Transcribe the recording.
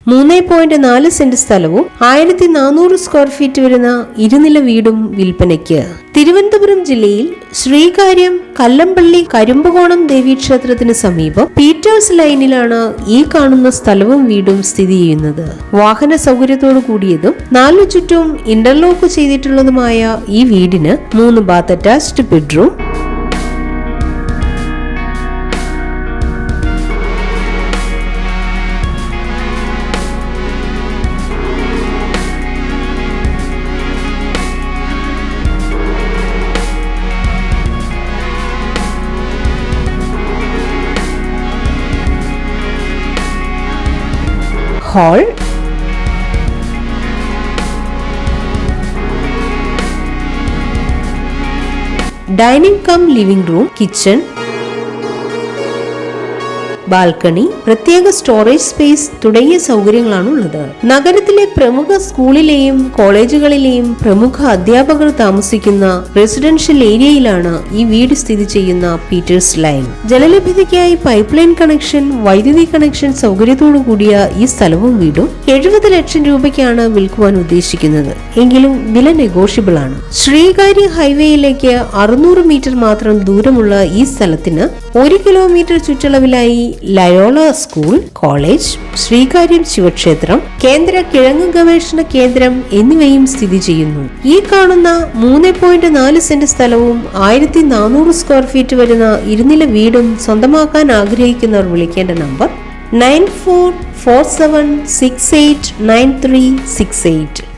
3.4 saint സ്ഥലവും 1400 square feet വരുന്ന ഇരുനില വീടും വിൽപ്പനയ്ക്ക്. തിരുവനന്തപുരം ജില്ലയിൽ ശ്രീകാര്യം കല്ലമ്പള്ളി കരിമ്പുകോണം ദേവീക്ഷേത്രത്തിന് സമീപം പീറ്റേഴ്സ് ലൈനിലാണ് ഈ കാണുന്ന സ്ഥലവും വീടും സ്ഥിതി ചെയ്യുന്നത്. വാഹന സൗകര്യത്തോടു കൂടിയതും 4 ചുറ്റും ഇന്റർലോക്ക് ചെയ്തിട്ടുള്ളതുമായ ഈ വീടിന് 3 bath attached bedroom, hall, dining cum living room, kitchen, balcony, പ്രത്യേക സ്റ്റോറേജ് സ്പേസ് തുടങ്ങിയ സൗകര്യങ്ങളാണ് ഉള്ളത്. നഗരത്തിലെ പ്രമുഖ സ്കൂളിലെയും കോളേജുകളിലെയും പ്രമുഖ അധ്യാപകർ താമസിക്കുന്ന റെസിഡൻഷ്യൽ ഏരിയയിലാണ് ഈ വീട് സ്ഥിതി ചെയ്യുന്ന പീറ്റേഴ്സ് ലൈൻ. ജലലഭ്യതയ്ക്കായി പൈപ്പ് ലൈൻ കണക്ഷൻ, വൈദ്യുതി കണക്ഷൻ സൗകര്യത്തോടു കൂടിയ ഈ സ്ഥലവും വീടും 70 ലക്ഷം രൂപയ്ക്കാണ് വിൽക്കുവാൻ ഉദ്ദേശിക്കുന്നത്. എങ്കിലും വില നെഗോഷ്യബിൾ ആണ്. ശ്രീകാര്യ ഹൈവേയിലേക്ക് 600 മീറ്റർ മാത്രം ദൂരമുള്ള ഈ സ്ഥലത്തിന് 1 കിലോമീറ്റർ ചുറ്റളവിലായി ലയോള സ്കൂൾ, കോളേജ്, ശ്രീകാര്യം ശിവക്ഷേത്രം, കേന്ദ്ര കിഴങ്ങ് ഗവേഷണ കേന്ദ്രം എന്നിവയും സ്ഥിതി ചെയ്യുന്നു. ഈ കാണുന്ന 3.4 സെന്റ് സ്ഥലവും 1400 സ്ക്വയർ ഫീറ്റ് വരുന്ന ഇരുനില വീടും സ്വന്തമാക്കാൻ ആഗ്രഹിക്കുന്നവർ വിളിക്കേണ്ട നമ്പർ 9447689368.